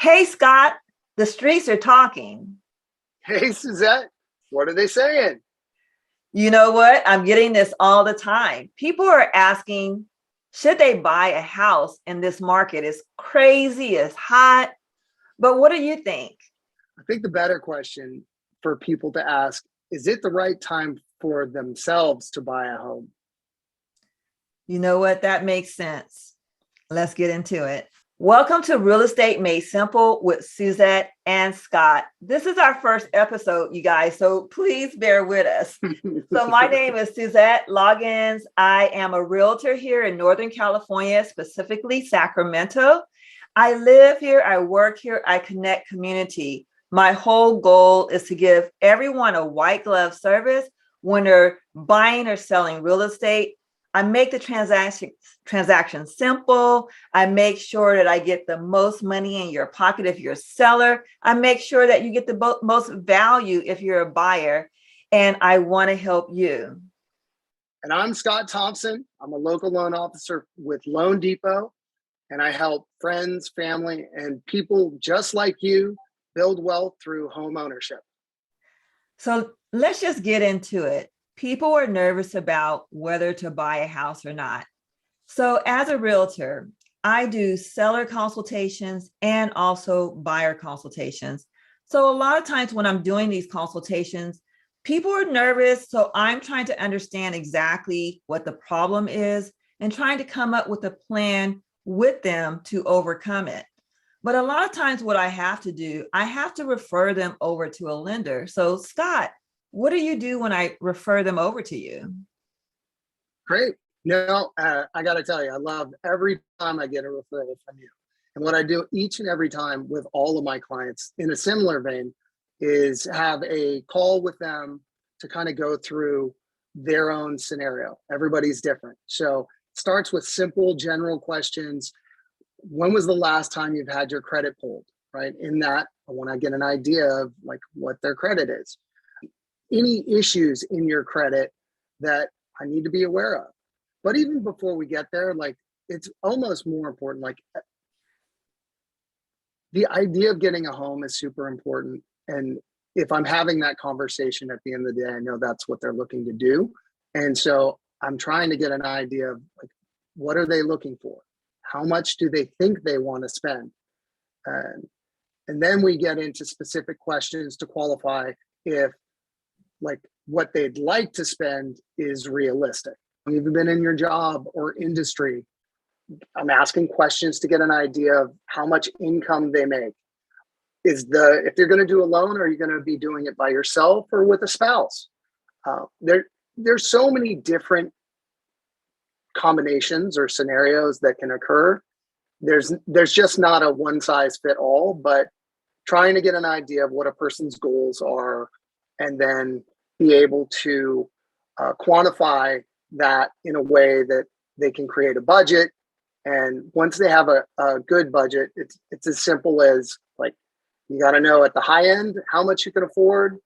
Hey, Scott, the streets are talking. Hey, Suzette, what are they saying? You know what? I'm getting this all the time. People are asking, should they buy a house in this market? It's crazy, it's hot. But what do you think? I think the better question for people to ask is it the right time for themselves to buy a home? You know what? That makes sense. Let's get into it. Welcome to Real Estate Made Simple with Suzette and Scott. This is our first episode, you guys, so please bear with us. So my name is Suzette 𝘠𝘰𝘕. I am a realtor here in Northern California, specifically Sacramento. I live here, I work here, I connect community. My whole goal is to give everyone a white glove service when they're buying or selling real estate. I make the transaction simple. I make sure that I get the most money in your pocket if you're a seller. I make sure that you get the most value if you're a buyer. And I want to help you. And I'm Scott Thompson. I'm a local loan officer with Loan Depot. And I help friends, family, and people just like you build wealth through home ownership. So let's just get into it. People are nervous about whether to buy a house or not. So as a realtor, I do seller consultations and also buyer consultations. So a lot of times when I'm doing these consultations, people are nervous. So I'm trying to understand exactly what the problem is and trying to come up with a plan with them to overcome it. But a lot of times what I have to do, I have to refer them over to a lender. So Scott, what do you do when I refer them over to you? Great. I got to tell you, I love every time I get a referral from you. And what I do each and every time with all of my clients in a similar vein is have a call with them to kind of go through their own scenario. Everybody's different. So it starts with simple general questions. When was the last time you've had your credit pulled, right? In that, I want to get an idea of like what their credit is. Any issues in your credit that I need to be aware of. But even before we get there, like it's almost more important, like the idea of getting a home is super important. And if I'm having that conversation at the end of the day, I know that's what they're looking to do. And so I'm trying to get an idea of like, what are they looking for? How much do they think they want to spend? And then we get into specific questions to qualify if like what they'd like to spend is realistic. You've been in your job or industry. I'm asking questions to get an idea of how much income they make. If you're going to do a loan, are you going to be doing it by yourself or with a spouse? There's so many different combinations or scenarios that can occur. There's just not a one size fit all, but trying to get an idea of what a person's goals are and then be able to quantify that in a way that they can create a budget. And once they have a good budget, it's as simple as like, you got to know at the high end how much you can afford.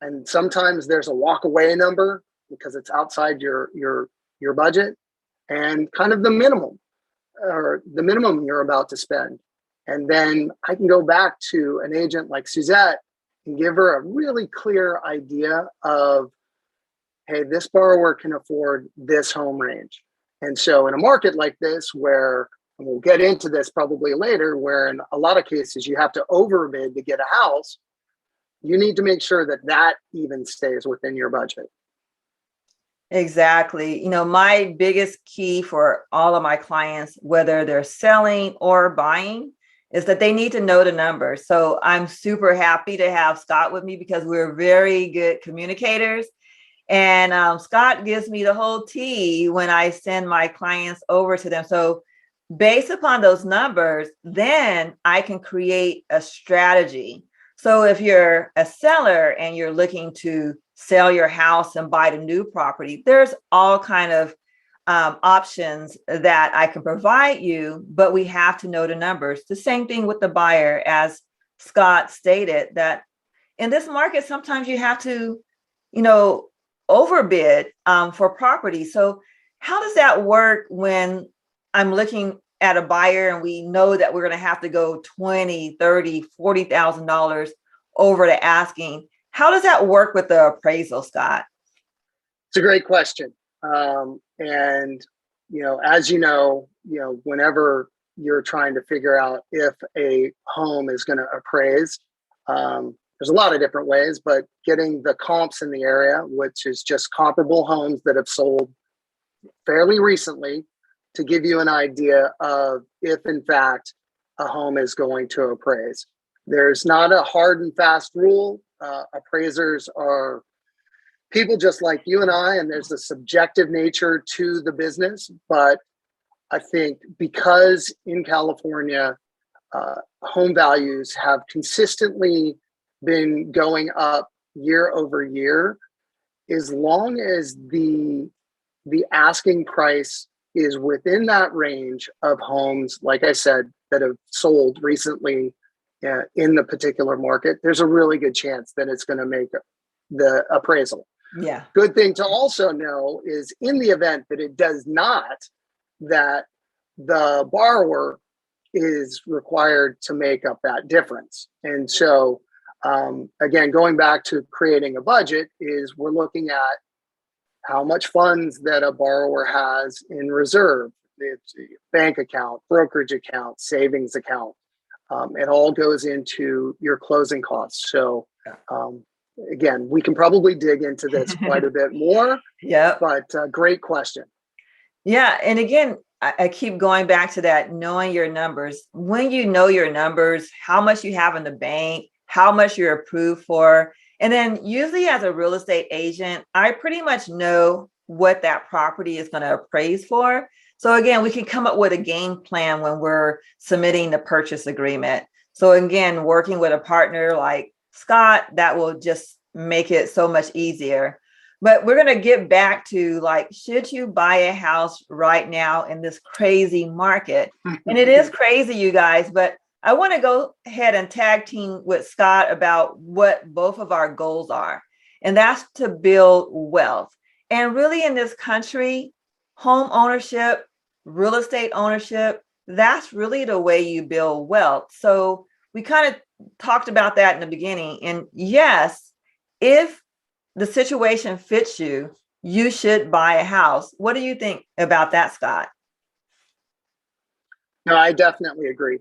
And sometimes there's a walk away number because it's outside your budget, and kind of the minimum you're about to spend. And then I can go back to an agent like Suzette and give her a really clear idea of, hey, this borrower can afford this home range. And so in a market like this where, and we'll get into this probably later, where in a lot of cases you have to overbid to get a house, you need to make sure that that even stays within your budget. Exactly. You know, my biggest key for all of my clients, whether they're selling or buying, is that they need to know the numbers. So I'm super happy to have Scott with me because we're very good communicators. And Scott gives me the whole tea when I send my clients over to them. So based upon those numbers, then I can create a strategy. So if you're a seller and you're looking to sell your house and buy the new property, there's all kind of options that I can provide you, but we have to know the numbers. The same thing with the buyer, as Scott stated, that in this market, sometimes you have to, overbid for property. So how does that work when I'm looking at a buyer and we know that we're going to have to go 20, 30, $40,000 over the asking, how does that work with the appraisal, Scott? It's a great question. And, as whenever you're trying to figure out if a home is going to appraise, there's a lot of different ways, but getting the comps in the area, which is just comparable homes that have sold fairly recently, to give you an idea of if in fact a home is going to appraise. There's not a hard and fast rule. Appraisers are people just like you and I, and there's a subjective nature to the business. But I think because in California, home values have consistently been going up year over year, as long as the asking price is within that range of homes, like I said, that have sold recently in the particular market, there's a really good chance that it's going to make the appraisal. Yeah. Good thing to also know is in the event that it does not, that the borrower is required to make up that difference. And so, again, going back to creating a budget, is we're looking at how much funds that a borrower has in reserve. It's a bank account, brokerage account, savings account. It all goes into your closing costs. So again, we can probably dig into this quite a bit more. Yeah. But great question. Yeah. And again, I keep going back to that, knowing your numbers. When you know your numbers, how much you have in the bank, how much you're approved for. And then usually as a real estate agent, I pretty much know what that property is going to appraise for. So again, we can come up with a game plan when we're submitting the purchase agreement. So again, working with a partner like Scott, that will just make it so much easier. But we're going to get back to, like, should you buy a house right now in this crazy market? And it is crazy, you guys, but I want to go ahead and tag team with Scott about what both of our goals are. And that's to build wealth. And really in this country, home ownership, real estate ownership, that's really the way you build wealth. So we kind of talked about that in the beginning. And yes, if the situation fits you, you should buy a house. What do you think about that, Scott? No, I definitely agree.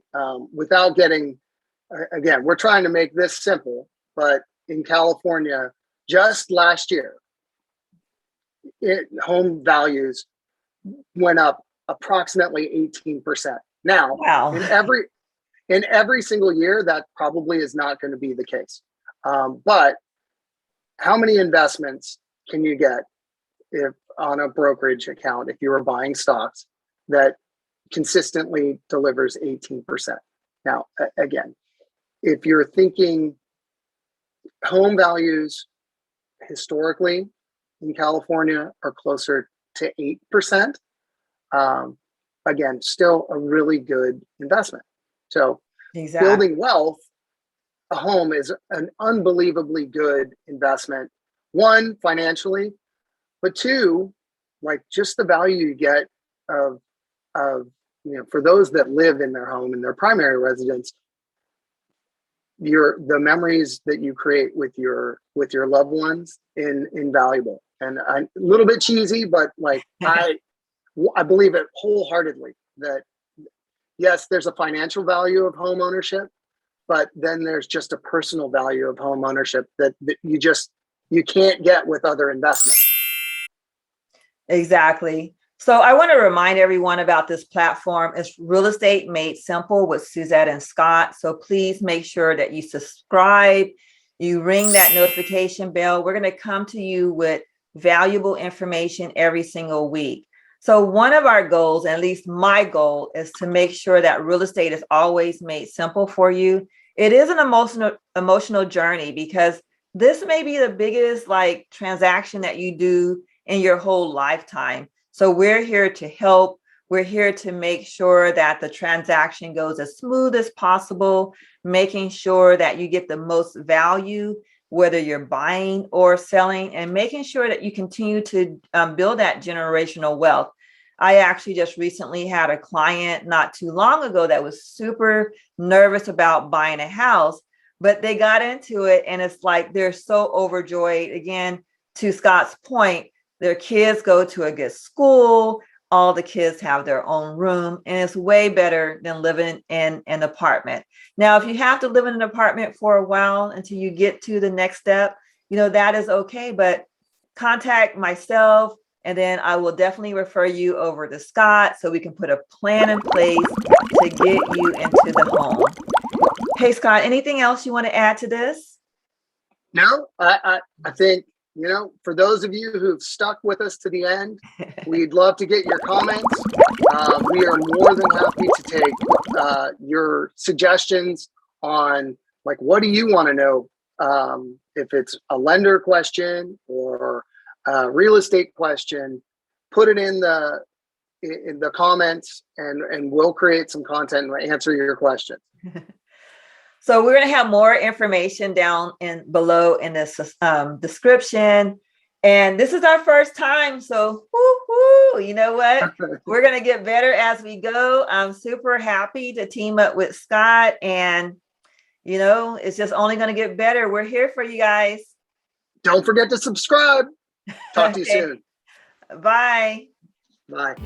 Without getting, again, we're trying to make this simple, but in California, just last year, home values went up approximately 18%. Now, wow. in every single year, that probably is not going to be the case. But how many investments can you get if on a brokerage account, if you were buying stocks, that consistently delivers 18%? Now, again, if you're thinking home values historically in California are closer to 8%, again, still a really good investment. So exactly. Building wealth, a home is an unbelievably good investment. One, financially, but two, like just the value you get of for those that live in their home, in their primary residence, the memories that you create with your loved ones invaluable. And a little bit cheesy, but like I believe it wholeheartly that yes, there's a financial value of home ownership, but then there's just a personal value of home ownership that you can't get with other investments. Exactly. So I want to remind everyone about this platform. It's Real Estate Made Simple with Suzette and Scott. So please make sure that you subscribe, you ring that notification bell. We're going to come to you with valuable information every single week. So one of our goals, at least my goal, is to make sure that real estate is always made simple for you. It is an emotional journey because this may be the biggest transaction that you do in your whole lifetime. So we're here to help. We're here to make sure that the transaction goes as smooth as possible, making sure that you get the most value, whether you're buying or selling, and making sure that you continue to build that generational wealth. I actually just recently had a client not too long ago that was super nervous about buying a house, but they got into it and it's like they're so overjoyed. Again, to Scott's point, their kids go to a good school. All the kids have their own room, and it's way better than living in an apartment. Now, if you have to live in an apartment for a while until you get to the next step, that is okay, but contact myself, and then I will definitely refer you over to Scott so we can put a plan in place to get you into the home. Hey, Scott, anything else you want to add to this? No, I think, for those of you who've stuck with us to the end, we'd love to get your comments. We are more than happy to take your suggestions on, like, what do you want to know? If it's a lender question or a real estate question, put it in the comments, and we'll create some content and answer your questions. So we're going to have more information down below in this description. And this is our first time. So you know what? We're going to get better as we go. I'm super happy to team up with Scott, and it's just only going to get better. We're here for you guys. Don't forget to subscribe. Talk to you soon. Bye. Bye.